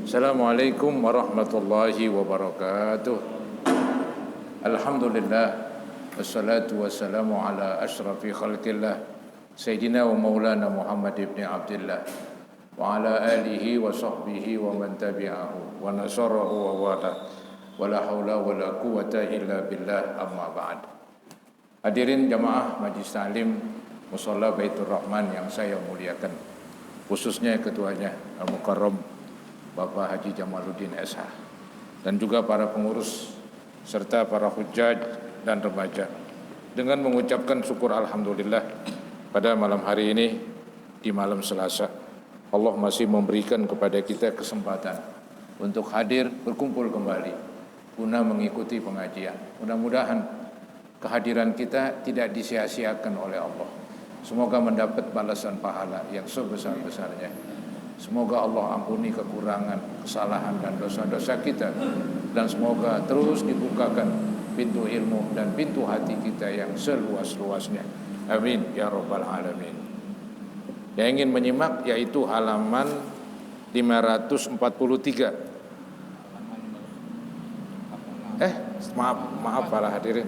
Assalamualaikum warahmatullahi wabarakatuh. Alhamdulillah, wassalatu wassalamu ala ashrafi khalqillah Sayyidina wa maulana Muhammad ibn Abdullah wa ala alihi wa sahbihi wa man tabi'ahu wa nasarahu wa wala wa la hawla wa la quwata illa billah, amma ba'd. Hadirin jamaah Majlis Ta'lim Musholla Baitur Rahman yang saya muliakan, khususnya ketuanya Al-Mukarram Bapak Haji Jamaluddin SH, dan juga para pengurus serta para hujjaj dan remaja, dengan mengucapkan syukur alhamdulillah pada malam hari ini, di malam Selasa, Allah masih memberikan kepada kita kesempatan untuk hadir berkumpul kembali guna mengikuti pengajian. Mudah-mudahan kehadiran kita tidak disia-siakan oleh Allah. Semoga mendapat balasan pahala yang sebesar-besarnya. Semoga Allah ampuni kekurangan, kesalahan dan dosa-dosa kita, dan semoga terus dibukakan pintu ilmu dan pintu hati kita yang seluas-luasnya. Amin ya rabbal alamin. Yang ingin menyimak yaitu halaman 543. Maaf para hadirin.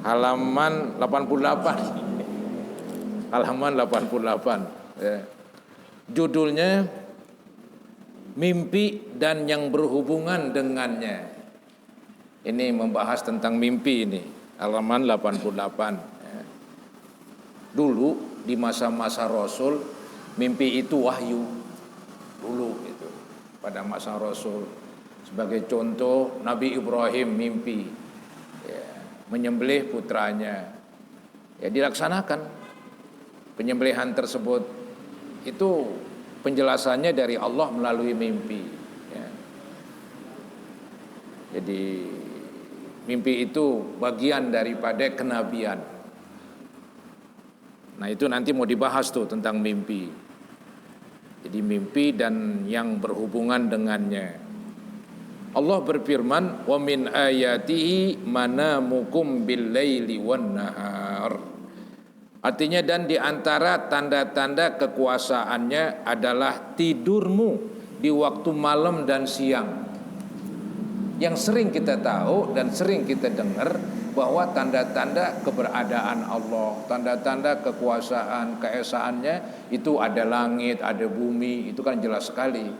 Halaman 88. Halaman 88. Ya. Judulnya mimpi dan yang berhubungan dengannya. Ini membahas tentang mimpi ini, halaman 88. Dulu di masa-masa Rasul, mimpi itu wahyu. Dulu itu pada masa Rasul. Sebagai contoh, Nabi Ibrahim mimpi menyembelih putranya. Dilaksanakan penyembelihan tersebut. Itu penjelasannya dari Allah melalui mimpi. Jadi mimpi itu bagian daripada kenabian. Nah itu nanti mau dibahas tuh tentang mimpi. Jadi mimpi dan yang berhubungan dengannya. Allah berfirman, wa min ayatihi manamukum bil laili wan nahar. Artinya, dan di antara tanda-tanda kekuasaannya adalah tidurmu di waktu malam dan siang. Yang sering kita tahu dan sering kita dengar bahwa tanda-tanda keberadaan Allah, tanda-tanda kekuasaan, keesaannya itu ada langit, ada bumi, itu kan jelas sekali.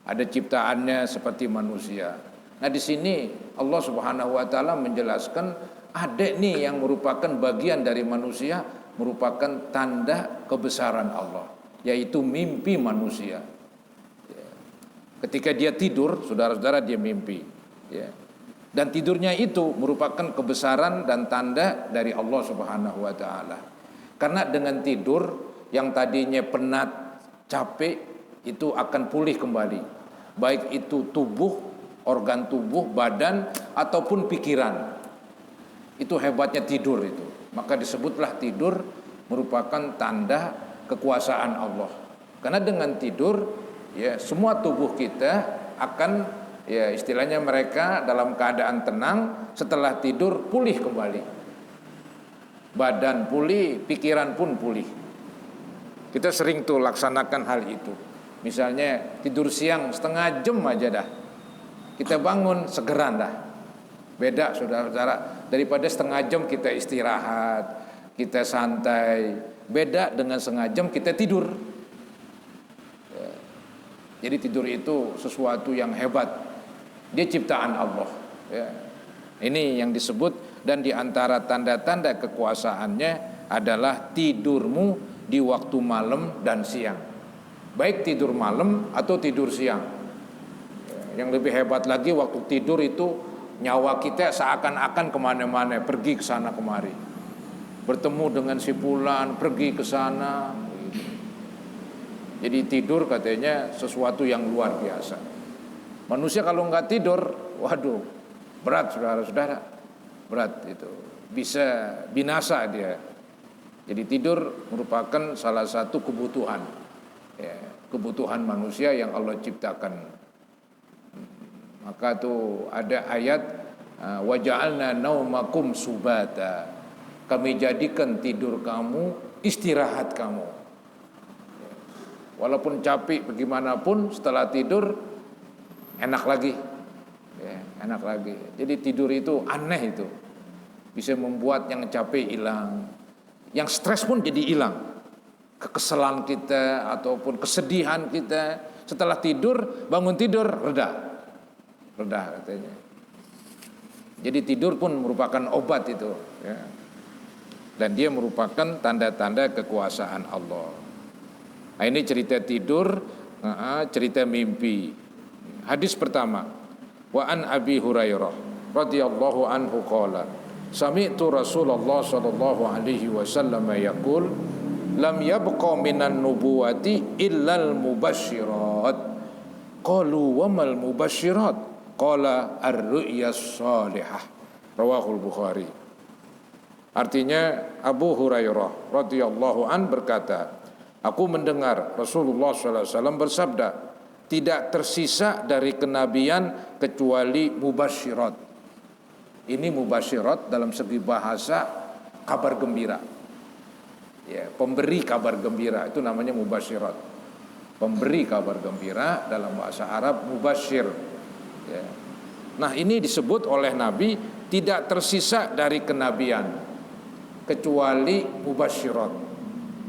Ada ciptaannya seperti manusia. Nah di sini Allah Subhanahu wa taala menjelaskan ada nih yang merupakan bagian dari manusia, merupakan tanda kebesaran Allah, yaitu mimpi manusia. Ketika dia tidur, saudara-saudara, dia mimpi. Dan tidurnya itu merupakan kebesaran dan tanda dari Allah Subhanahu wa taala. Karena dengan tidur yang tadinya penat, capek, itu akan pulih kembali. Baik itu tubuh, organ tubuh, badan, ataupun pikiran. Itu hebatnya tidur itu. Maka disebutlah tidur merupakan tanda kekuasaan Allah. Karena dengan tidur, semua tubuh kita akan, istilahnya mereka dalam keadaan tenang, setelah tidur pulih kembali. Badan pulih, pikiran pun pulih. Kita sering tuh laksanakan hal itu. Misalnya tidur siang setengah jam aja dah, kita bangun segeran dah. Beda saudara-saudara, daripada setengah jam kita istirahat, kita santai. Beda dengan setengah jam kita tidur. Jadi tidur itu sesuatu yang hebat. Dia ciptaan Allah. Ini yang disebut, dan di antara tanda-tanda kekuasaannya adalah tidurmu di waktu malam dan siang. Baik tidur malam atau tidur siang. Yang lebih hebat lagi, waktu tidur itu nyawa kita seakan-akan kemana-mana, pergi ke sana kemari, bertemu dengan si fulan, pergi ke sana. Jadi tidur katanya sesuatu yang luar biasa. Manusia kalau nggak tidur, waduh, berat saudara-saudara, berat itu, bisa binasa dia. Jadi tidur merupakan salah satu kebutuhan, kebutuhan manusia yang Allah ciptakan. Maka tuh ada ayat, wa ja'alna naumakum subata. Kami jadikan tidur kamu istirahat kamu. Walaupun capek bagaimanapun setelah tidur enak lagi. Ya, enak lagi. Jadi tidur itu aneh itu. Bisa membuat yang capek hilang. Yang stres pun jadi hilang. Kekesalan kita ataupun kesedihan kita setelah tidur, bangun tidur reda katanya. Jadi tidur pun merupakan obat itu, ya. Dan dia merupakan tanda-tanda kekuasaan Allah. Nah, ini cerita tidur, cerita mimpi. Hadis pertama, wa an Abi Hurairah radhiyallahu anhu qala sami'tu Rasulullah sallallahu alaihi wasallam yaqul lam yabqa minan nubuwati illal mubasyirat. Qalu wa mal mubasyirat? Qala ar-ru'yas salihah. Rawahul Bukhari. Artinya Abu Hurairah radhiyallahu an berkata, aku mendengar Rasulullah sallallahu alaihi wasallam bersabda, tidak tersisa dari kenabian kecuali mubasyirat. Ini mubasyirat dalam segi bahasa kabar gembira. Ya, pemberi kabar gembira itu namanya mubasyirat. Pemberi kabar gembira dalam bahasa Arab mubasyir. Ya. Nah, ini disebut oleh Nabi tidak tersisa dari kenabian kecuali mubasyirat,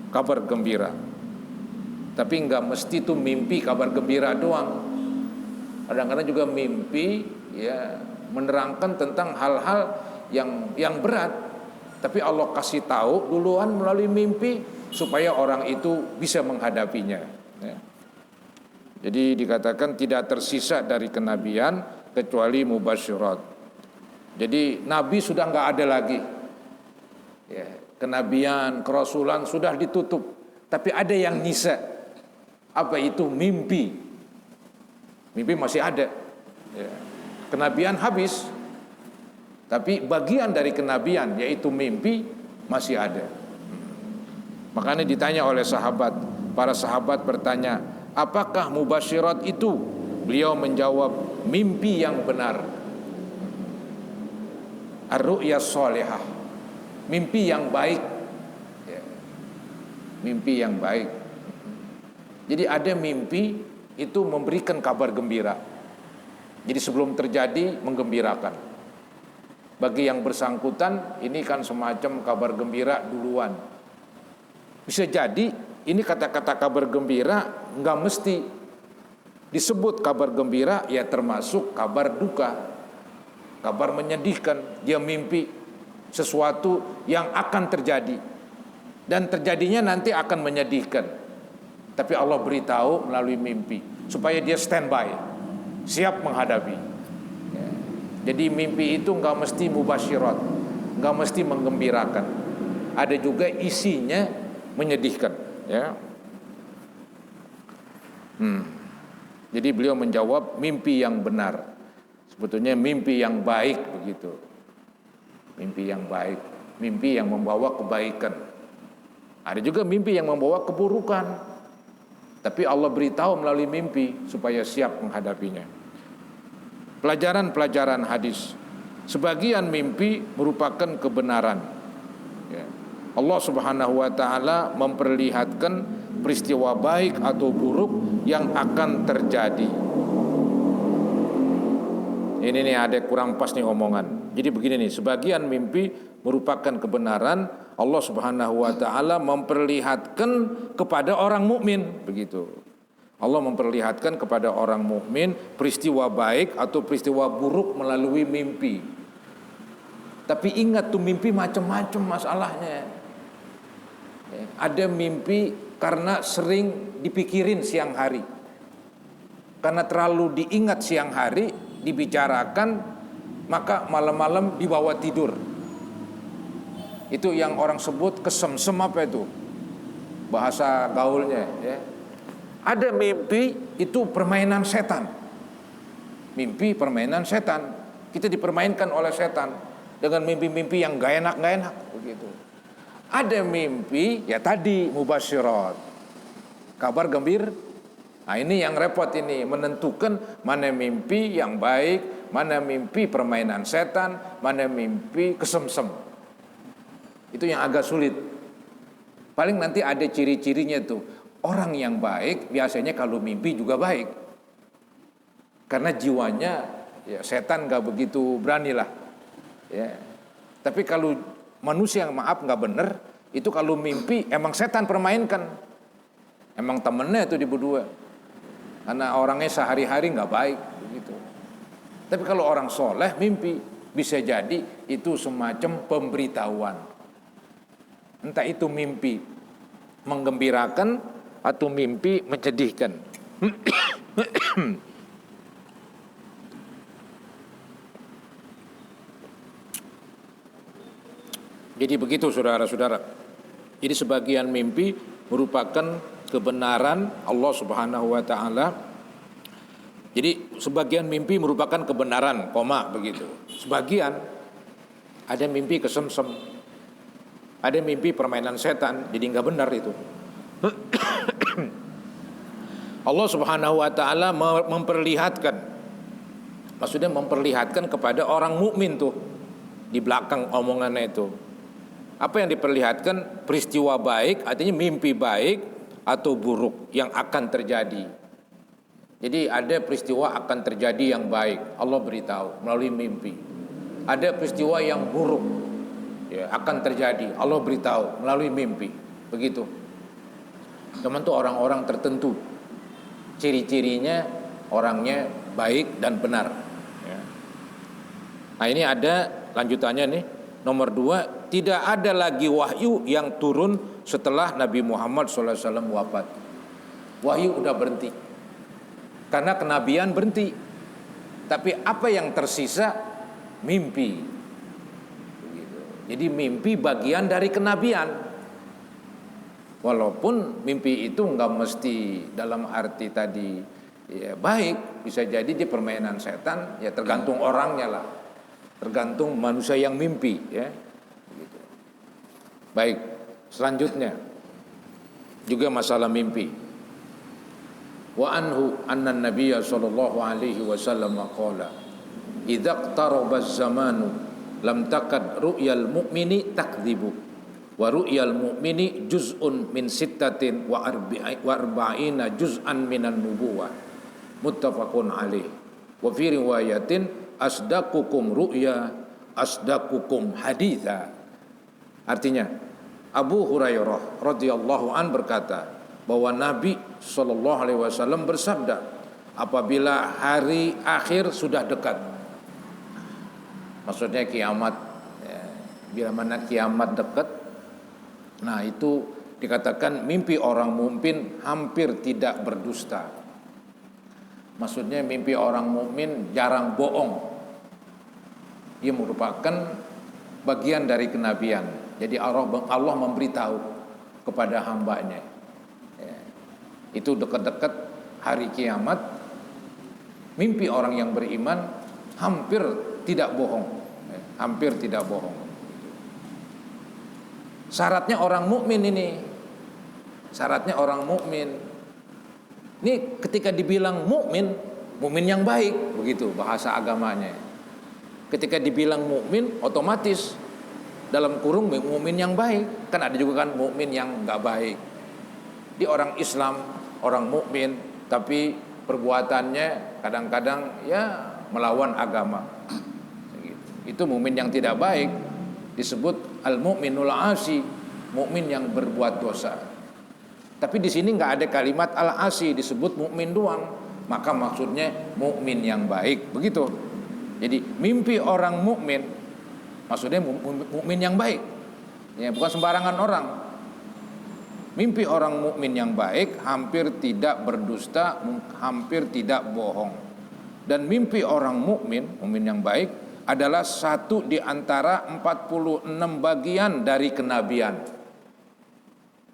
kabar gembira. Tapi enggak mesti itu mimpi kabar gembira doang. Kadang-kadang juga mimpi ya menerangkan tentang hal-hal yang berat. Tapi Allah kasih tahu duluan melalui mimpi supaya orang itu bisa menghadapinya. Ya. Jadi dikatakan tidak tersisa dari kenabian kecuali mubasyirat. Jadi Nabi sudah nggak ada lagi. Ya, kenabian, kerasulan sudah ditutup. Tapi ada yang nyisa. Apa itu? Mimpi. Mimpi masih ada. Ya. Kenabian habis. Tapi bagian dari kenabian yaitu mimpi masih ada. Makanya ditanya oleh sahabat, para sahabat bertanya, apakah mubasyirat itu? Beliau menjawab, mimpi yang benar. Ar-ru'yas salihah, mimpi yang baik. Ya. Mimpi yang baik. Jadi ada mimpi itu memberikan kabar gembira. Jadi sebelum terjadi menggembirakan. Bagi yang bersangkutan ini kan semacam kabar gembira duluan. Bisa jadi ini kata-kata kabar gembira nggak mesti disebut kabar gembira, ya termasuk kabar duka, kabar menyedihkan. Dia mimpi sesuatu yang akan terjadi dan terjadinya nanti akan menyedihkan. Tapi Allah beritahu melalui mimpi supaya dia standby, siap menghadapi. Jadi mimpi itu nggak mesti mubasyirat, nggak mesti menggembirakan. Ada juga isinya menyedihkan. Ya. Jadi beliau menjawab mimpi yang benar. Sebetulnya mimpi yang baik begitu. Mimpi yang baik, mimpi yang membawa kebaikan. Ada juga mimpi yang membawa keburukan. Tapi Allah beritahu melalui mimpi supaya siap menghadapinya. Pelajaran-pelajaran hadis. Sebagian mimpi merupakan kebenaran. Ya. Allah Subhanahu wa taala memperlihatkan peristiwa baik atau buruk yang akan terjadi. Ini nih ada kurang pas nih omongan. Jadi begini nih, sebagian mimpi merupakan kebenaran. Allah Subhanahu wa taala memperlihatkan kepada orang mukmin, begitu. Allah memperlihatkan kepada orang mukmin peristiwa baik atau peristiwa buruk melalui mimpi. Tapi ingat tuh mimpi macam-macam masalahnya. Ada mimpi karena sering dipikirin siang hari. Karena terlalu diingat siang hari, dibicarakan, maka malam-malam dibawa tidur. Itu yang orang sebut kesemsem apa itu? Bahasa gaulnya, ya. Ada mimpi itu permainan setan. Mimpi permainan setan. Kita dipermainkan oleh setan dengan mimpi-mimpi yang gak enak begitu. Ada mimpi ya tadi mubasyirat, kabar gembira. Nah ini yang repot ini, menentukan mana mimpi yang baik, mana mimpi permainan setan, mana mimpi kesemsem. Itu yang agak sulit. Paling nanti ada ciri-cirinya tuh. orang yang baik biasanya kalau mimpi juga baik. Karena jiwanya ya setan nggak begitu berani lah. Ya. Tapi kalau manusia yang maaf nggak bener, itu kalau mimpi emang setan permainkan. Emang temennya itu di berdua. Karena orangnya sehari-hari nggak baik begitu. Tapi kalau orang soleh mimpi bisa jadi itu semacam pemberitahuan. Entah itu mimpi menggembirakan atau mimpi menyedihkan. Jadi begitu saudara-saudara. Jadi sebagian mimpi merupakan kebenaran Allah Subhanahu wa taala. Jadi sebagian mimpi merupakan kebenaran, begitu. Sebagian ada mimpi kesemsem. Ada mimpi permainan setan, jadi nggak benar itu. Allah Subhanahu wa taala memperlihatkan, maksudnya memperlihatkan kepada orang mukmin tuh di belakang omongannya itu. Apa yang diperlihatkan? Peristiwa baik, artinya mimpi baik atau buruk yang akan terjadi. Jadi ada peristiwa akan terjadi yang baik, Allah beritahu melalui mimpi. Ada peristiwa yang buruk ya, akan terjadi, Allah beritahu melalui mimpi. Begitu. Teman tuh orang-orang tertentu, ciri-cirinya orangnya baik dan benar ya. Nah ini ada lanjutannya nih. Nomor 2, tidak ada lagi wahyu yang turun setelah Nabi Muhammad SAW wafat. Wahyu udah berhenti karena kenabian berhenti. Tapi apa yang tersisa? Mimpi. Begitu. Jadi mimpi bagian dari kenabian. Walaupun mimpi itu nggak mesti dalam arti tadi ya, baik, bisa jadi di permainan setan, ya tergantung orangnya lah, tergantung manusia yang mimpi ya. Begitu. Baik, selanjutnya juga masalah mimpi. Wa anhu anna Nabiya sallallahu alaihi wasallam qala idza iqtaraba az-zamanu lam takad ru'yal mu'mini takdzibu wa ru'yal mu'mini juz'un min sittatin wa arba'ina juz'an minan nubuwah muttafaqun alaih wa fi riwayatin asdaqukum ru'ya asdaqukum haditha. Artinya Abu Hurairah radhiyallahu an berkata bahwa Nabi SAW bersabda, apabila hari akhir sudah dekat, maksudnya kiamat ya, bila mana kiamat dekat, nah itu dikatakan mimpi orang mukmin hampir tidak berdusta. Maksudnya mimpi orang mukmin jarang bohong. Ia merupakan bagian dari kenabian. Jadi Allah memberitahu kepada hambanya. Itu dekat-dekat hari kiamat, mimpi orang yang beriman hampir tidak bohong, hampir tidak bohong. Syaratnya orang mukmin ini, syaratnya orang mukmin. Ini ketika dibilang mukmin, mukmin yang baik, begitu bahasa agamanya. Ketika dibilang mukmin, otomatis dalam kurung mukmin yang baik. Kan ada juga kan mukmin yang nggak baik. Di orang Islam, orang mukmin, tapi perbuatannya kadang-kadang ya melawan agama. Itu mukmin yang tidak baik, disebut al-mu'minul asi, mukmin yang berbuat dosa. Tapi di sini nggak ada kalimat al-asi, disebut mukmin doang. Maka maksudnya mukmin yang baik, begitu. Jadi mimpi orang mukmin maksudnya mukmin yang baik. Ya, bukan sembarangan orang. Mimpi orang mukmin yang baik hampir tidak berdusta, hampir tidak bohong. Dan mimpi orang mukmin yang baik adalah satu di antara 46 bagian dari kenabian.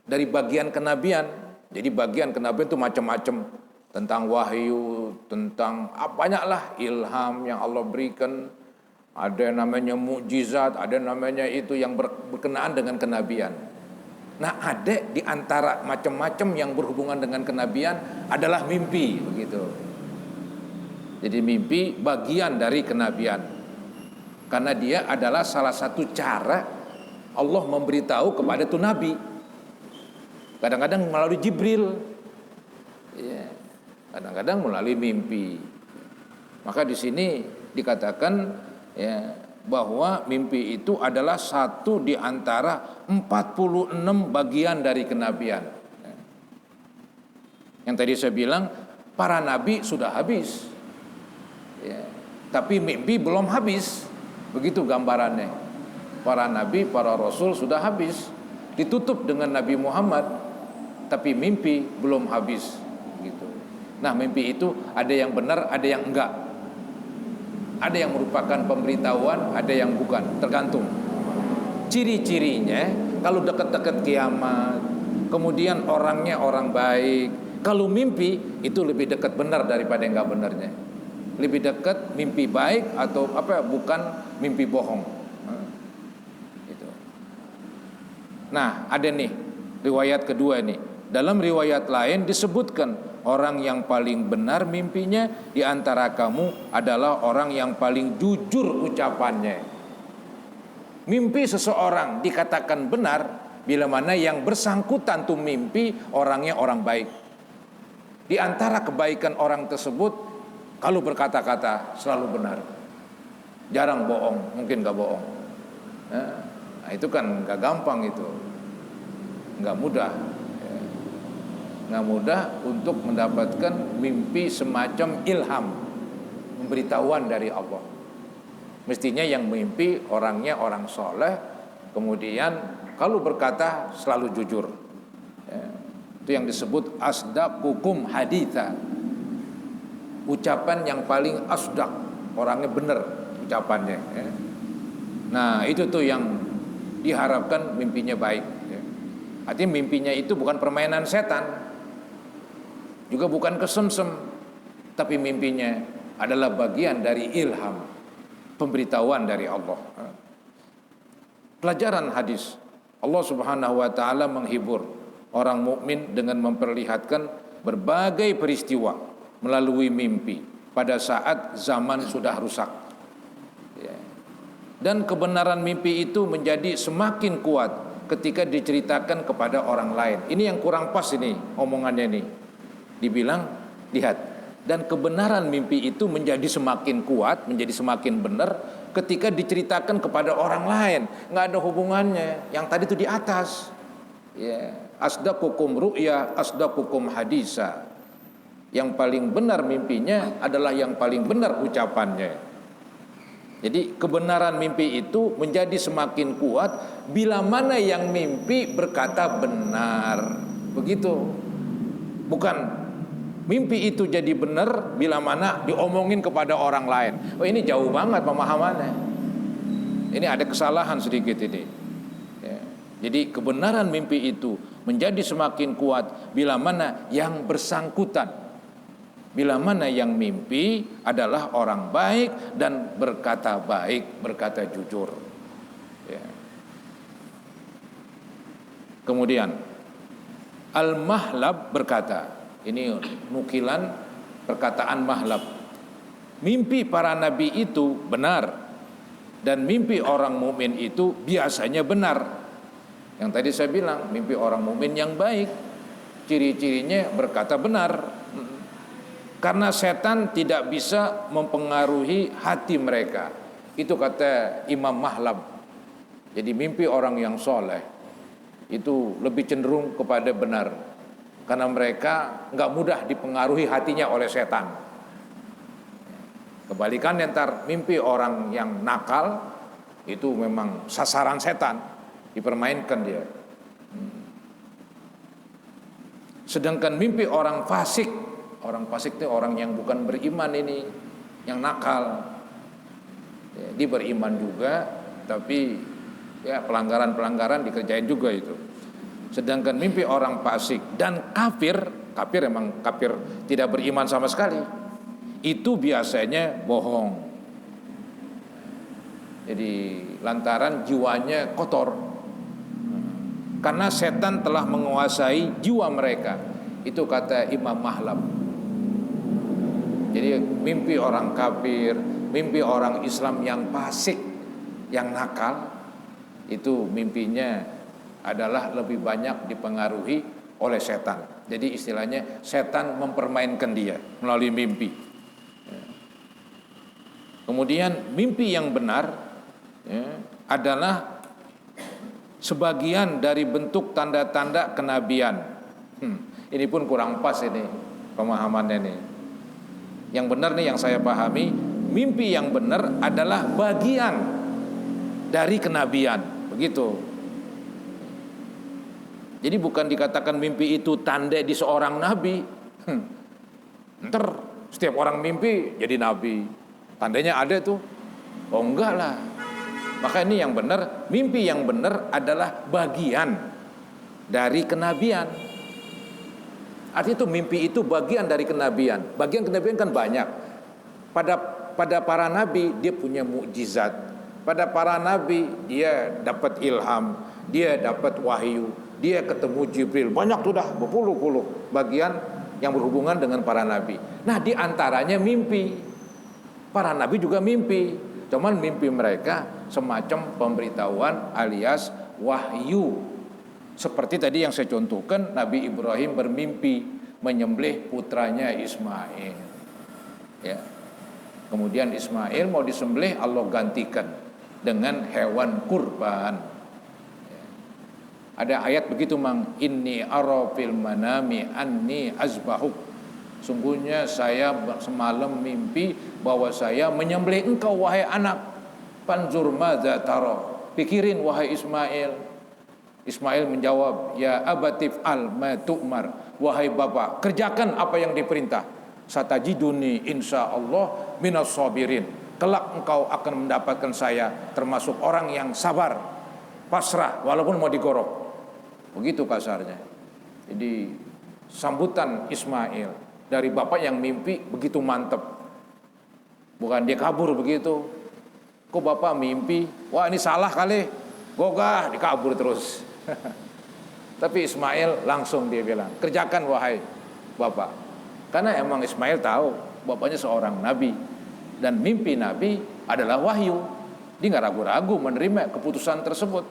Dari bagian kenabian. Jadi bagian kenabian itu macam-macam, tentang wahyu, tentang banyaklah ilham yang Allah berikan. Ada namanya mukjizat, ada namanya itu yang berkenaan dengan kenabian. Nah, ada di antara macam-macam yang berhubungan dengan kenabian adalah mimpi, begitu. Jadi mimpi bagian dari kenabian. Karena dia adalah salah satu cara Allah memberitahu kepada itu nabi. kadang-kadang melalui Jibril, ya, kadang-kadang melalui mimpi. Maka di sini dikatakan ya, bahwa mimpi itu adalah satu di antara 46 bagian dari kenabian. Yang tadi saya bilang para nabi sudah habis, ya, tapi mimpi belum habis. Begitu gambarannya. Para nabi, para rasul sudah habis, ditutup dengan Nabi Muhammad, tapi mimpi belum habis gitu. Nah, mimpi itu ada yang benar, ada yang enggak. Ada yang merupakan pemberitahuan, ada yang bukan, tergantung. Ciri-cirinya kalau dekat-dekat kiamat, kemudian orangnya orang baik. Kalau mimpi itu lebih dekat benar daripada enggak benarnya. Lebih dekat mimpi baik atau bukan mimpi bohong. Gitu. Nah, ada nih riwayat kedua nih. Dalam riwayat lain disebutkan orang yang paling benar mimpinya di antara kamu adalah orang yang paling jujur ucapannya. Mimpi seseorang dikatakan benar bila mana yang bersangkutan tuh mimpi orangnya orang baik. Di antara kebaikan orang tersebut, kalau berkata-kata selalu benar, jarang bohong, mungkin gak bohong. Nah, itu kan gak gampang, itu gak mudah. Nggak mudah untuk mendapatkan mimpi semacam ilham, pemberitahuan dari Allah. Mestinya yang mimpi orangnya orang soleh, kemudian kalau berkata selalu jujur. Itu yang disebut asdaqukum haditha, ucapan yang paling asdaq, orangnya benar ucapannya. Nah, itu tuh yang diharapkan mimpinya baik. Artinya mimpinya itu bukan permainan setan, juga bukan kesemsem, tapi mimpinya adalah bagian dari ilham, pemberitahuan dari Allah. Pelajaran hadis, Allah Subhanahu wa taala menghibur orang mukmin dengan memperlihatkan berbagai peristiwa melalui mimpi pada saat zaman sudah rusak. Dan kebenaran mimpi itu menjadi semakin kuat ketika diceritakan kepada orang lain. Ini yang kurang pas ini omongannya nih. Dibilang, lihat, dan kebenaran mimpi itu menjadi semakin kuat, menjadi semakin benar ketika diceritakan kepada orang lain. Nggak ada hubungannya. Yang tadi itu di atas. Ya, asdaqukum ru'ya, asdaqukum hadisa. Yang paling benar mimpinya adalah yang paling benar ucapannya. Jadi kebenaran mimpi itu menjadi semakin kuat bila mana yang mimpi berkata benar. Begitu. Bukan mimpi itu jadi benar bila mana diomongin kepada orang lain. Oh, ini jauh banget pemahamannya. Ini ada kesalahan sedikit ini. Ya. Jadi kebenaran mimpi itu menjadi semakin kuat bila mana yang bersangkutan, bila mana yang mimpi adalah orang baik dan berkata baik, berkata jujur. Ya. Kemudian Al-Mahlab berkata, ini nukilan perkataan Mahlab, mimpi para nabi itu benar dan mimpi orang mukmin itu biasanya benar. Yang tadi saya bilang, mimpi orang mukmin yang baik ciri-cirinya berkata benar, karena setan tidak bisa mempengaruhi hati mereka. Itu kata Imam Mahlab. Jadi mimpi orang yang soleh itu lebih cenderung kepada benar, karena mereka nggak mudah dipengaruhi hatinya oleh setan. Kebalikannya ntar mimpi orang yang nakal itu memang sasaran setan, dipermainkan dia. Sedangkan mimpi orang fasik itu orang yang bukan beriman ini, yang nakal. Ya, dia beriman juga, tapi ya pelanggaran-pelanggaran dikerjain juga itu. Sedangkan mimpi orang fasik dan kafir emang kafir tidak beriman sama sekali, itu biasanya bohong. Jadi lantaran jiwanya kotor, karena setan telah menguasai jiwa mereka. Itu kata Imam Mahlab. Jadi mimpi orang kafir, mimpi orang Islam yang fasik, yang nakal, itu mimpinya adalah lebih banyak dipengaruhi oleh setan. Jadi istilahnya setan mempermainkan dia melalui mimpi. Kemudian mimpi yang benar adalah sebagian dari bentuk tanda-tanda kenabian. Ini pun kurang pas ini pemahamannya nih. Yang benar nih yang saya pahami, mimpi yang benar adalah bagian dari kenabian, begitu. Jadi bukan dikatakan mimpi itu tanda di seorang nabi. Ntar setiap orang mimpi jadi nabi, tandanya ada tuh. Oh enggak lah. Maka ini yang benar, mimpi yang benar adalah bagian dari kenabian. Artinya itu mimpi itu bagian dari kenabian. Bagian kenabian kan banyak. Pada para nabi dia punya mukjizat. Pada para nabi dia dapat ilham, dia dapat wahyu, dia ketemu Jibril. Banyak sudah berpuluh-puluh bagian yang berhubungan dengan para nabi. Nah, di antaranya mimpi. Para nabi juga mimpi. Cuman mimpi mereka semacam pemberitahuan alias wahyu. Seperti tadi yang saya contohkan, Nabi Ibrahim bermimpi menyembelih putranya Ismail. Ya. Kemudian Ismail mau disembelih, Allah gantikan dengan hewan kurban. Ya. Ada ayat begitu, Mang, inni ara fil manami anni azbahuk. Sungguhnya saya semalam mimpi bahwa saya menyembelih engkau wahai anak. Panzur madza tara. Pikirin wahai Ismail. Ismail menjawab, ya abatif al ma tu'mar. Wahai bapak, kerjakan apa yang diperintah. Satajiduni insyaallah minas sabirin. Kelak engkau akan mendapatkan saya termasuk orang yang sabar, pasrah walaupun mau digorok. Begitu kasarnya. Jadi sambutan Ismail dari bapak yang mimpi begitu mantap. Bukan dia kabur begitu. Kok bapak mimpi? Wah, ini salah kali. Gogah, dikabur terus. Tapi Ismail langsung dia bilang, kerjakan wahai bapak. Karena emang Ismail tahu bapaknya seorang nabi, dan mimpi nabi adalah wahyu. Dia nggak ragu-ragu menerima keputusan tersebut.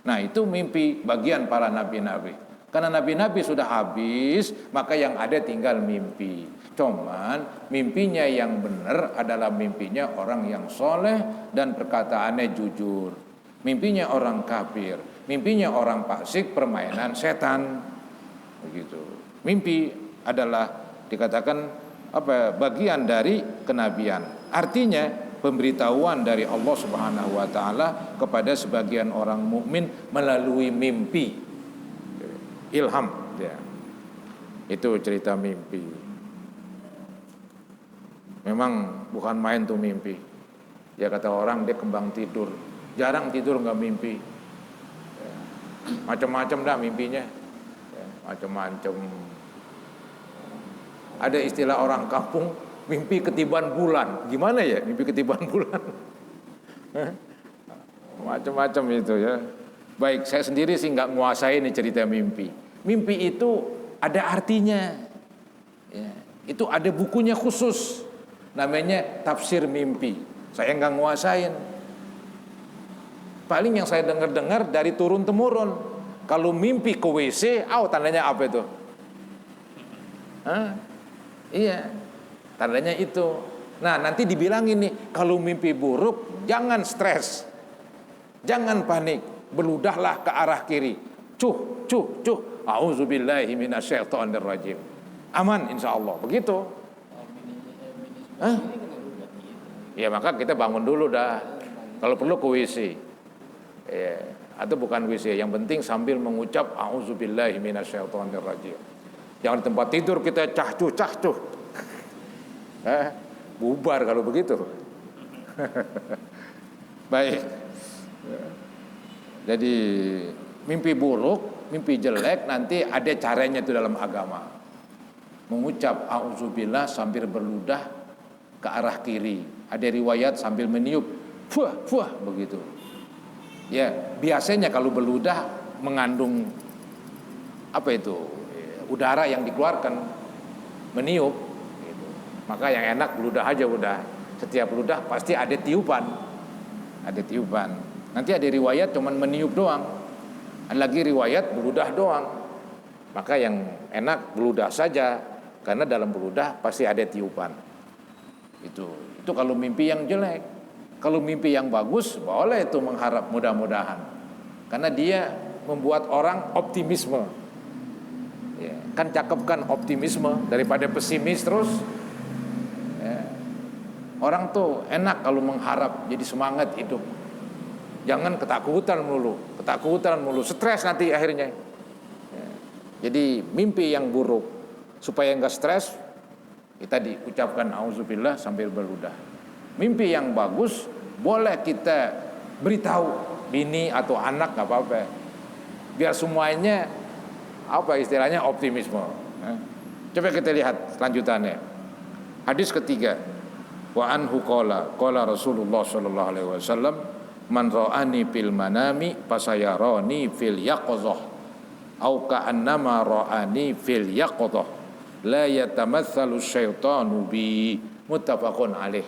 Nah, itu mimpi bagian para nabi-nabi. Karena nabi-nabi sudah habis, maka yang ada tinggal mimpi. Cuman mimpinya yang benar adalah mimpinya orang yang soleh dan perkataannya jujur. Mimpinya orang kafir, mimpinya orang fasik, permainan setan. Begitu. Mimpi adalah dikatakan bagian dari kenabian. Artinya pemberitahuan dari Allah Subhanahu wa taala kepada sebagian orang mukmin melalui mimpi. Ilham, ya. Itu cerita mimpi. Memang bukan main tuh mimpi. Ya kata orang dia kembang tidur. Jarang tidur nggak mimpi. Ya. Macam-macam dah mimpinya. Ya, macam-macam. Ada istilah orang kampung, mimpi ketiban bulan. Gimana ya mimpi ketiban bulan? Macam-macam itu ya. Baik, saya sendiri sih nggak nguasain nih cerita mimpi. Mimpi itu ada artinya. Ya, itu ada bukunya khusus. Namanya tafsir mimpi. Saya nggak nguasain. Paling yang saya dengar-dengar dari turun-temurun. Kalau mimpi ke WC, tandanya apa itu? Iya, tandanya itu. Nah, nanti dibilangin nih, kalau mimpi buruk, jangan stres. Jangan panik. Beludahlah ke arah kiri. Cuh. A'udzubillahi minasyaitonirrajim. Aman insyaallah. Begitu. Ya maka kita bangun dulu dah. Kalau perlu ke WC. Ya, atau bukan WC, yang penting sambil mengucap a'udzubillahi minasyaitonirrajim. Jangan di tempat tidur kita cahcuh. Bubar kalau begitu. Baik. Jadi mimpi buruk, mimpi jelek nanti ada caranya itu dalam agama. Mengucap a'udzubillah sambil berludah ke arah kiri. Ada riwayat sambil meniup, fuah begitu. Ya, biasanya kalau berludah mengandung udara yang dikeluarkan, meniup gitu. Maka yang enak beludah aja udah. Setiap ludah pasti ada tiupan. Nanti ada riwayat cuman meniup doang. Ada lagi riwayat beludah doang. Maka yang enak beludah saja, karena dalam beludah pasti ada tiupan. Itu kalau mimpi yang jelek. Kalau mimpi yang bagus, boleh itu mengharap mudah-mudahan. Karena dia membuat orang optimisme. Ya, kan cakep kan optimisme daripada pesimis terus. Ya. Orang tuh enak kalau mengharap, jadi semangat hidup. Jangan ketakutan mulu, stres nanti akhirnya. Ya. Jadi mimpi yang buruk supaya enggak stres, kita diucapkan auzubillah sambil berludah. Mimpi yang bagus boleh kita beritahu bini atau anak, nggak apa-apa. Biar semuanya istilahnya optimisme. Coba kita lihat lanjutannya. Hadis ketiga. Wa anhu qala Rasulullah sallallahu alaihi wasallam, man ra'ani fil manami fasayarani fil yaqظah au ka'annama ra'ani fil yaqظah la yatamatsalu syaitanu bi, muttafaqun alaih.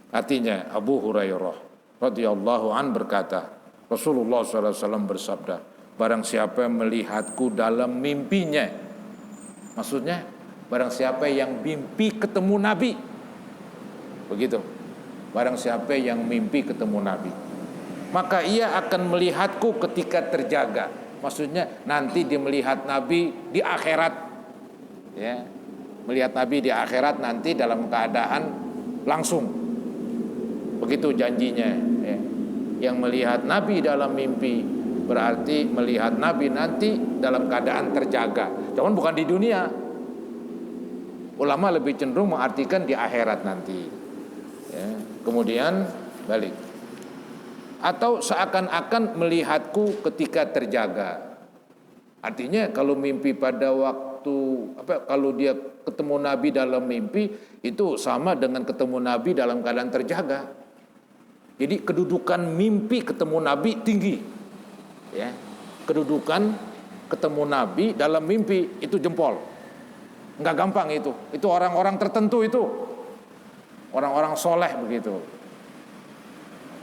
Artinya Abu Hurairah radhiyallahu an berkata, Rasulullah sallallahu alaihi wasallam bersabda, barang siapa melihatku dalam mimpinya, maksudnya barang siapa yang mimpi ketemu Nabi, begitu. Barang siapa yang mimpi ketemu Nabi, maka ia akan melihatku ketika terjaga. Maksudnya nanti dia melihat Nabi di akhirat, ya, melihat Nabi di akhirat nanti dalam keadaan langsung. Begitu janjinya, ya. Yang melihat Nabi dalam mimpi berarti melihat Nabi nanti dalam keadaan terjaga. Cuman bukan di dunia. Ulama lebih cenderung mengartikan di akhirat nanti. Ya. Kemudian balik. Atau seakan-akan melihatku ketika terjaga. Artinya kalau mimpi pada waktu kalau dia ketemu Nabi dalam mimpi itu sama dengan ketemu Nabi dalam keadaan terjaga. Jadi kedudukan mimpi ketemu Nabi tinggi, ya. Kedudukan ketemu Nabi dalam mimpi itu jempol, nggak gampang itu orang-orang tertentu itu, orang-orang soleh begitu.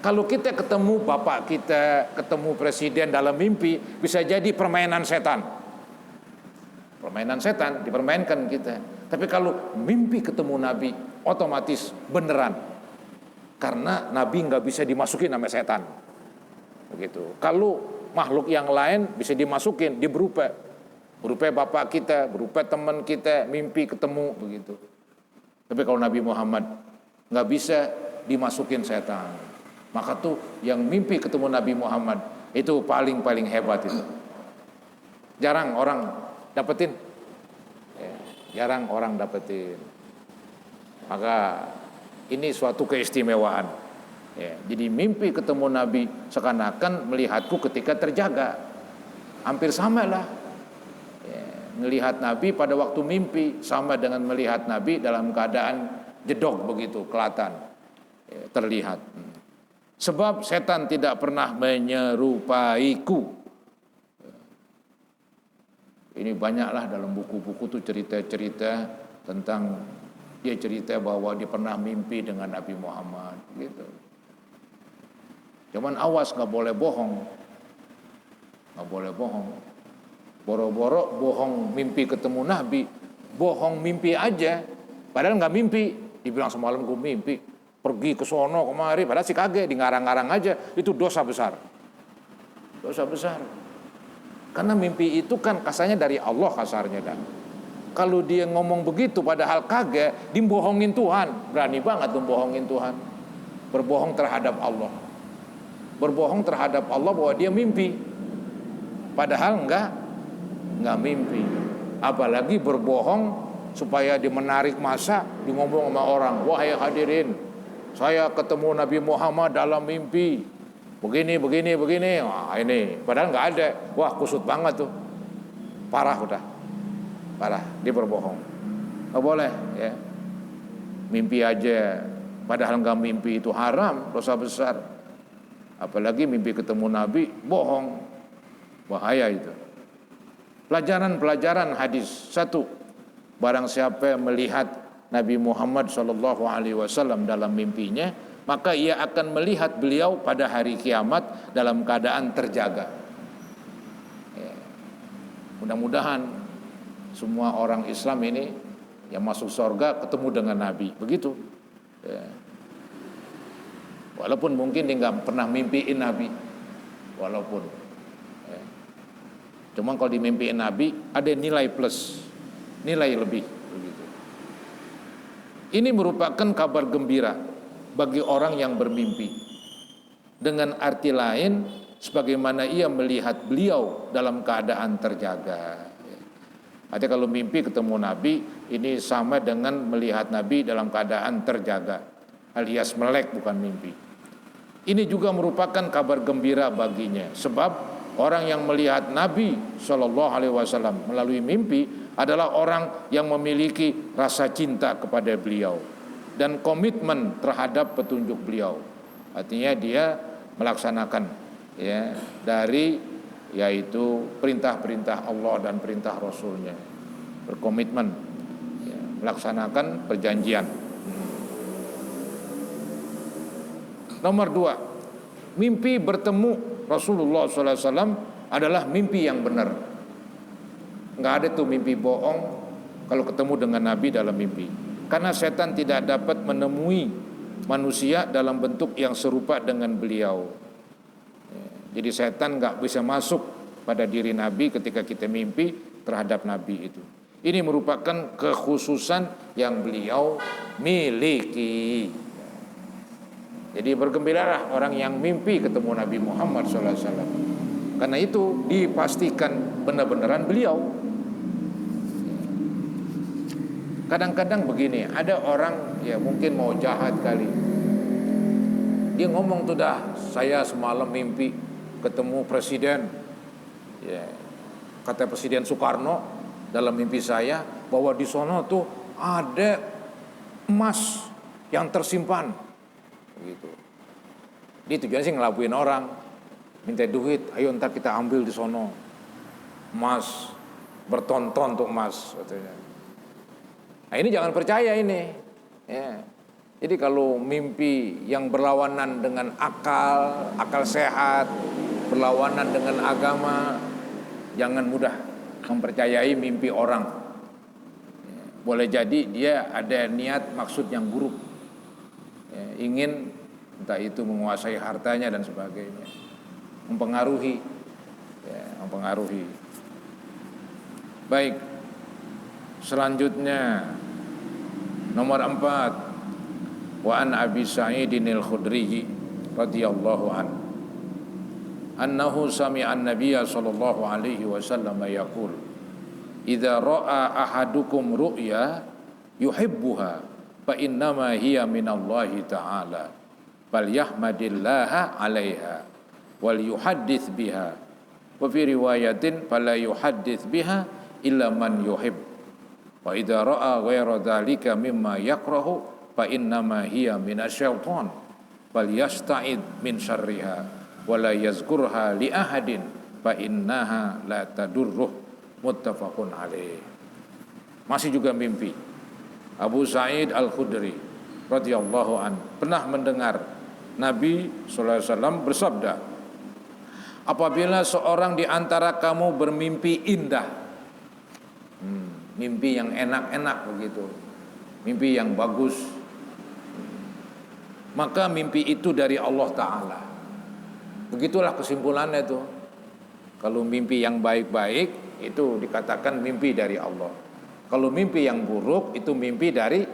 Kalau kita ketemu bapak kita, ketemu presiden dalam mimpi, bisa jadi permainan setan, dipermainkan kita. Tapi kalau mimpi ketemu Nabi, otomatis beneran. Karena Nabi nggak bisa dimasukin sama setan, begitu. Kalau makhluk yang lain bisa dimasukin, dia berupa bapak kita, berupa teman kita, mimpi ketemu begitu. Tapi kalau Nabi Muhammad nggak bisa dimasukin setan, maka tuh yang mimpi ketemu Nabi Muhammad itu paling hebat itu. Jarang orang dapetin, Maka ini suatu keistimewaan. Ya, jadi mimpi ketemu Nabi seakan-akan melihatku ketika terjaga. Hampir sama lah. Ya, melihat Nabi pada waktu mimpi sama dengan melihat Nabi dalam keadaan jedok begitu, kelihatan, ya, terlihat. Sebab setan tidak pernah menyerupaiku. Ini banyaklah dalam buku-buku tuh cerita-cerita tentang. Dia cerita bahwa dia pernah mimpi dengan Nabi Muhammad, gitu. Cuman awas, nggak boleh bohong. Boro-boro bohong mimpi ketemu Nabi, bohong mimpi aja, padahal nggak mimpi. Dibilang semalam gue mimpi, pergi ke sono kemari, padahal si kagak, di ngarang-ngarang aja. Itu dosa besar. Karena mimpi itu kan kasarnya dari Allah kasarnya kan. Kalau dia ngomong begitu padahal kagak, dibohongin Tuhan. Berani banget membohongin Tuhan. Berbohong terhadap Allah. Berbohong terhadap Allah bahwa dia mimpi. Padahal enggak mimpi. Apalagi berbohong supaya dia menarik massa, dia ngomong sama orang, wahai hadirin, saya ketemu Nabi Muhammad dalam mimpi. Begini. Wah, ini padahal enggak ada. Wah, kusut banget tuh. Parah, dia berbohong. Nggak boleh, ya. Mimpi aja, padahal nggak mimpi itu haram, dosa besar. Apalagi mimpi ketemu Nabi, bohong, bahaya itu. Pelajaran hadis 1. Barang siapa melihat Nabi Muhammad SAW dalam mimpinya, maka ia akan melihat beliau pada hari kiamat dalam keadaan terjaga. Mudah-mudahan semua orang Islam ini yang masuk surga ketemu dengan Nabi, begitu. Ya. Walaupun mungkin dia nggak pernah mimpiin Nabi, walaupun. Ya. Cuma kalau dimimpiin Nabi ada nilai plus, nilai lebih, begitu. Ini merupakan kabar gembira bagi orang yang bermimpi. Dengan arti lain, sebagaimana ia melihat beliau dalam keadaan terjaga. Artinya kalau mimpi ketemu Nabi, ini sama dengan melihat Nabi dalam keadaan terjaga, alias melek, bukan mimpi. Ini juga merupakan kabar gembira baginya, sebab orang yang melihat Nabi SAW melalui mimpi adalah orang yang memiliki rasa cinta kepada beliau dan komitmen terhadap petunjuk beliau. Artinya dia melaksanakan ya dari yaitu perintah-perintah Allah dan perintah Rasulnya, berkomitmen ya, melaksanakan perjanjian. Nomor 2, mimpi bertemu Rasulullah SAW adalah mimpi yang benar. Nggak ada tuh mimpi bohong kalau ketemu dengan Nabi dalam mimpi, karena setan tidak dapat menemui manusia dalam bentuk yang serupa dengan beliau. Jadi setan nggak bisa masuk pada diri Nabi ketika kita mimpi terhadap Nabi itu. Ini merupakan kekhususan yang beliau miliki. Jadi bergembiralah orang yang mimpi ketemu Nabi Muhammad SAW. Karena itu dipastikan benar-benaran beliau. Kadang-kadang begini, ada orang ya mungkin mau jahat kali. Dia ngomong tuh dah, saya semalam mimpi ketemu presiden. Ya, kata Presiden Soekarno dalam mimpi saya bahwa di sono tuh ada emas yang tersimpan. Begitu. Dia tujuannya sih ngelabuin orang, minta duit, ayo ntar kita ambil di sono emas berton-ton tuh emas, katanya. Nah ini jangan percaya ini. Ya. Jadi kalau mimpi yang berlawanan dengan akal sehat, berlawanan dengan agama, jangan mudah mempercayai mimpi orang. Boleh jadi dia ada niat maksud yang buruk, ingin entah itu menguasai hartanya dan sebagainya, mempengaruhi. Baik, selanjutnya nomor 4, wa an Abi Sa'idin al-Khudri radhiyallahu anhu annahu sami'a an-nabiyya sallallahu alaihi wasallam yaqul idza ra'a ahadukum ru'ya yuhibbuha fa innama hiya minallahi ta'ala bal yahmadillaha 'alaiha wal yuhaddits biha wa fi riwayatin fala yuhaddits biha illa man yuhib wa idza ra'a ghaira dzalika mimma yakrahu fa innama hiya minasyaiton bal yasta'id min syarriha wala yazkurha li ahadin fa innaha la tadurruh, muttafaqun alaih. Masih juga mimpi. Abu Sa'id Al-Khudri radhiyallahu an pernah mendengar Nabi sallallahu alaihi wasallam bersabda, apabila seorang di antara kamu bermimpi indah, mimpi yang enak-enak begitu, mimpi yang bagus, maka mimpi itu dari Allah Ta'ala. Begitulah kesimpulannya itu. Kalau mimpi yang baik-baik itu dikatakan mimpi dari Allah. Kalau mimpi yang buruk itu mimpi dari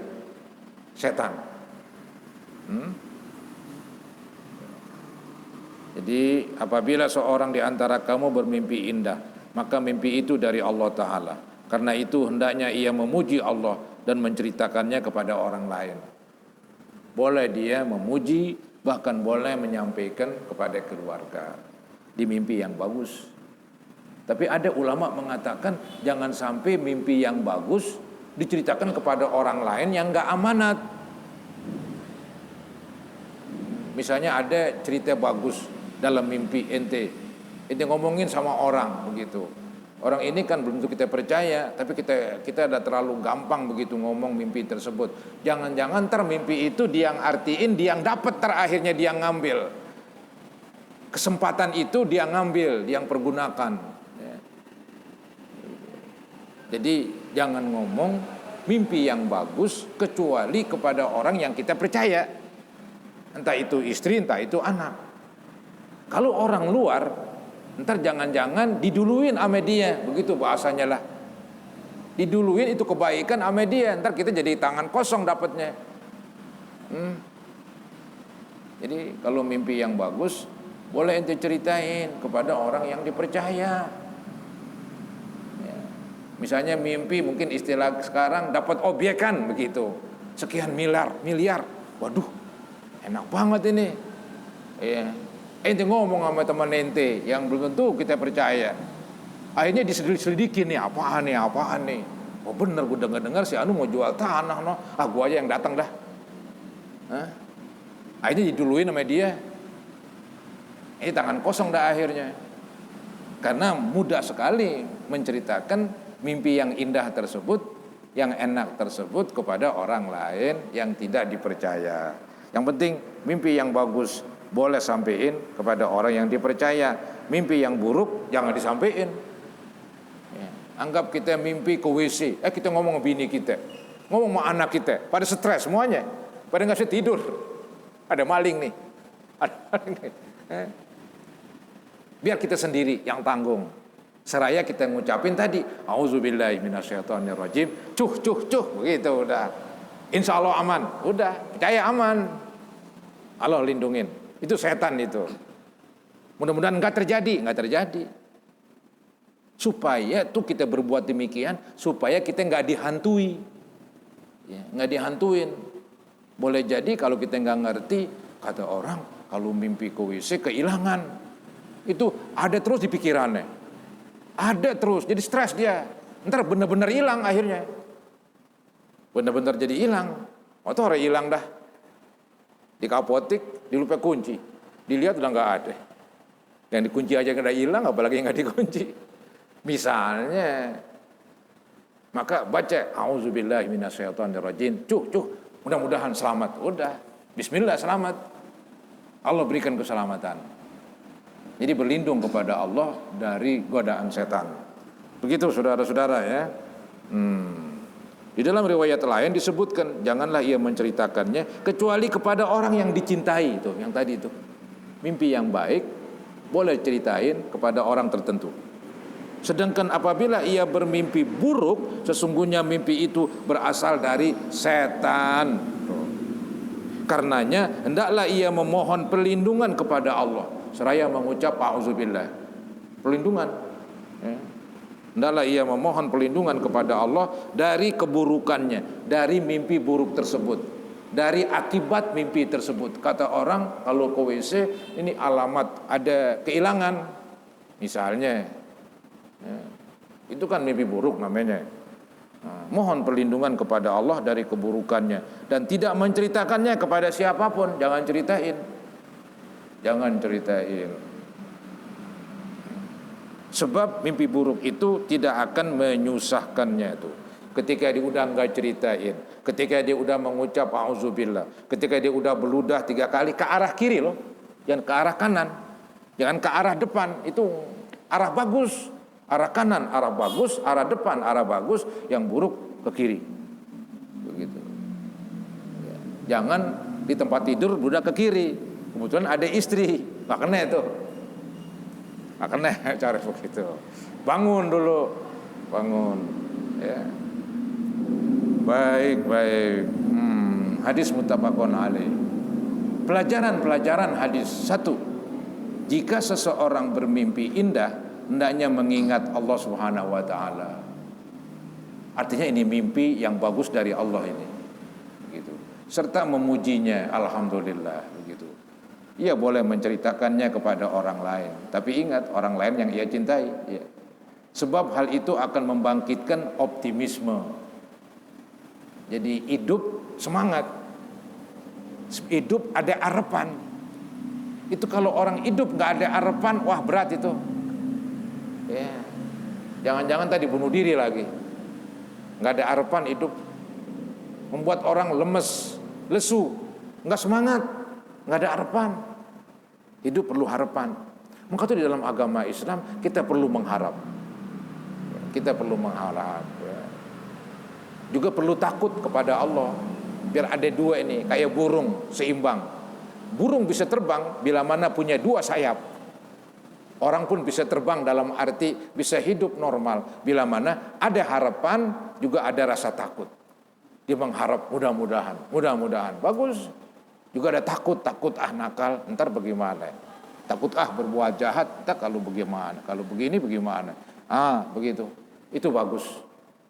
setan. Jadi apabila seorang di antara kamu bermimpi indah, maka mimpi itu dari Allah Ta'ala. Karena itu hendaknya ia memuji Allah dan menceritakannya kepada orang lain. Boleh dia memuji, bahkan boleh menyampaikan kepada keluarga di mimpi yang bagus. Tapi ada ulama mengatakan jangan sampai mimpi yang bagus diceritakan kepada orang lain yang gak amanat. Misalnya ada cerita bagus dalam mimpi ente ngomongin sama orang begitu. Orang ini kan belum tentu kita percaya, tapi kita udah terlalu gampang begitu ngomong mimpi tersebut. Jangan-jangan mimpi itu dia yang artiin, dia yang dapat terakhirnya dia ngambil. Kesempatan itu dia ngambil, dia yang pergunakan. Jadi jangan ngomong mimpi yang bagus kecuali kepada orang yang kita percaya. Entah itu istri, entah itu anak. Kalau orang luar, ntar jangan-jangan diduluin sama dia, begitu bahasanya lah. Diduluin itu kebaikan sama dia, ntar kita jadi tangan kosong dapatnya. Jadi kalau mimpi yang bagus boleh ente ceritain kepada orang yang dipercaya. Ya. Misalnya mimpi mungkin istilah sekarang dapat obyekan begitu, sekian miliar, waduh enak banget ini. Ya. Ente ngomong sama teman ente yang belum tentu kita percaya. Akhirnya diselidikin nih apaan nih. Oh bener gue dengar si Anu mau jual tanah no. Gue aja yang datang dah. Akhirnya diduluin sama dia. Ini tangan kosong dah akhirnya. Karena mudah sekali menceritakan mimpi yang indah tersebut, yang enak tersebut kepada orang lain yang tidak dipercaya. Yang penting mimpi yang bagus boleh sampein kepada orang yang dipercaya. Mimpi yang buruk jangan disampein. Ya. Anggap kita mimpi ke WC, kita ngomong sama bini kita, ngomong sama anak kita, pada stres semuanya, pada nggak bisa tidur. Ada maling nih, biar kita sendiri yang tanggung. Seraya kita ngucapin tadi, auzubillahi minasyaitonirrajim, cuh, begitu udah. Insya Allah aman, udah percaya aman. Allah lindungin. Itu setan itu. Mudah-mudahan nggak terjadi. Supaya tuh kita berbuat demikian, supaya kita nggak dihantui, nggak dihantuin. Boleh jadi kalau kita nggak ngerti, kata orang kalau mimpi ke WC kehilangan, itu ada terus di pikirannya, ada terus, jadi stres dia. Ntar bener-bener hilang akhirnya, bener-bener jadi hilang. Atau orang hilang dah, di apotek dilupa kunci, dilihat udah nggak ada. Yang dikunci aja udah hilang, apalagi yang nggak dikunci. Misalnya, maka baca auzubillahi minasyaitonirrajim, cuh. Mudah-mudahan selamat. Udah, bismillah selamat. Allah berikan keselamatan. Jadi berlindung kepada Allah dari godaan setan. Begitu saudara-saudara ya. Di dalam riwayat lain disebutkan, janganlah ia menceritakannya kecuali kepada orang yang dicintai. Itu yang tadi itu. Mimpi yang baik boleh ceritain kepada orang tertentu. Sedangkan apabila ia bermimpi buruk, sesungguhnya mimpi itu berasal dari setan. Karenanya hendaklah ia memohon perlindungan kepada Allah seraya mengucap auzubillah, perlindungan. Hendaklah ia memohon perlindungan kepada Allah dari keburukannya, dari mimpi buruk tersebut, dari akibat mimpi tersebut. Kata orang kalau ke WC ini alamat ada kehilangan, misalnya. Itu kan mimpi buruk namanya. Mohon perlindungan kepada Allah dari keburukannya dan tidak menceritakannya kepada siapapun. Jangan ceritain. Sebab mimpi buruk itu tidak akan menyusahkannya itu. Ketika dia udah nggak ceritain, ketika dia udah mengucap auzubillah, ketika dia udah beludah 3 kali ke arah kiri loh, jangan ke arah kanan, jangan ke arah depan. Itu arah bagus. Arah kanan, arah bagus, arah depan, arah bagus, yang buruk ke kiri. Begitu. Jangan di tempat tidur udah ke kiri. Kebetulan ada istri, nggak kena itu. Nggak kena cara begitu. Bangun dulu, ya. Baik. Hadis muttafaqun alaih. Pelajaran hadis 1. Jika seseorang bermimpi indah, hendaknya mengingat Allah Subhanahu wa taala. Artinya ini mimpi yang bagus dari Allah ini. Begitu. Serta memujinya, alhamdulillah, begitu. Ia boleh menceritakannya kepada orang lain, tapi ingat orang lain yang ia cintai, ya. Sebab hal itu akan membangkitkan optimisme. Jadi hidup semangat. Hidup ada harapan. Itu kalau orang hidup nggak ada harapan, wah berat itu. Ya. Jangan-jangan tadi bunuh diri lagi. Nggak ada harapan hidup. Membuat orang lemes, lesu, nggak semangat, nggak ada harapan. Hidup perlu harapan. Maka itu di dalam agama Islam kita perlu mengharap. Kita perlu mengharap. juga perlu takut kepada Allah. Biar ada dua ini, kayak burung seimbang. Burung bisa terbang bila mana punya dua sayap. Orang pun bisa terbang dalam arti bisa hidup normal bila mana ada harapan, juga ada rasa takut. Dia mengharap mudah-mudahan bagus. Juga ada takut nakal, ntar bagaimana? Takut berbuat jahat, ntar kalau bagaimana? Kalau begini bagaimana? Begitu. Itu bagus.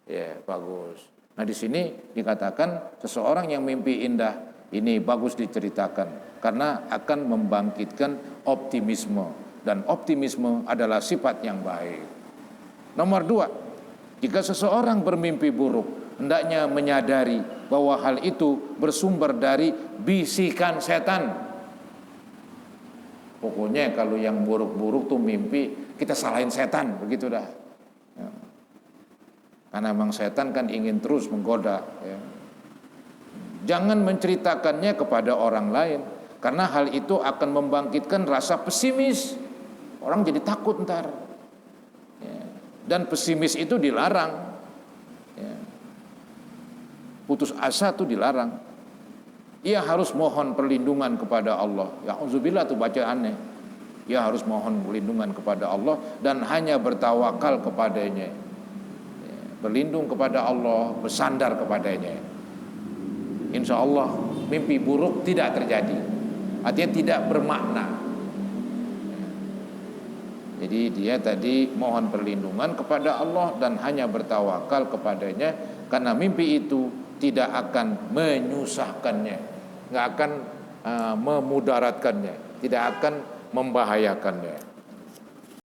Ya, bagus. Nah, di sini dikatakan seseorang yang mimpi indah ini bagus diceritakan karena akan membangkitkan optimisme, dan optimisme adalah sifat yang baik. Nomor 2, jika seseorang bermimpi buruk, hendaknya menyadari bahwa hal itu bersumber dari bisikan setan. Pokoknya kalau yang buruk-buruk tuh mimpi, kita salahin setan, begitu dah. Ya. Karena memang setan kan ingin terus menggoda. Ya. Jangan menceritakannya kepada orang lain, karena hal itu akan membangkitkan rasa pesimis. Orang jadi takut ntar. Ya. Dan pesimis itu dilarang. Ya. Putus asa itu dilarang. Ia harus mohon perlindungan kepada Allah. Ya auzubillah itu bacaannya. Ia harus mohon perlindungan kepada Allah dan hanya bertawakal kepadanya. Ya. Berlindung kepada Allah, bersandar kepadanya. Insya Allah mimpi buruk tidak terjadi. Artinya tidak bermakna. Jadi dia tadi mohon perlindungan kepada Allah dan hanya bertawakal kepadanya, karena mimpi itu tidak akan menyusahkannya, nggak akan memudaratkannya, tidak akan membahayakannya.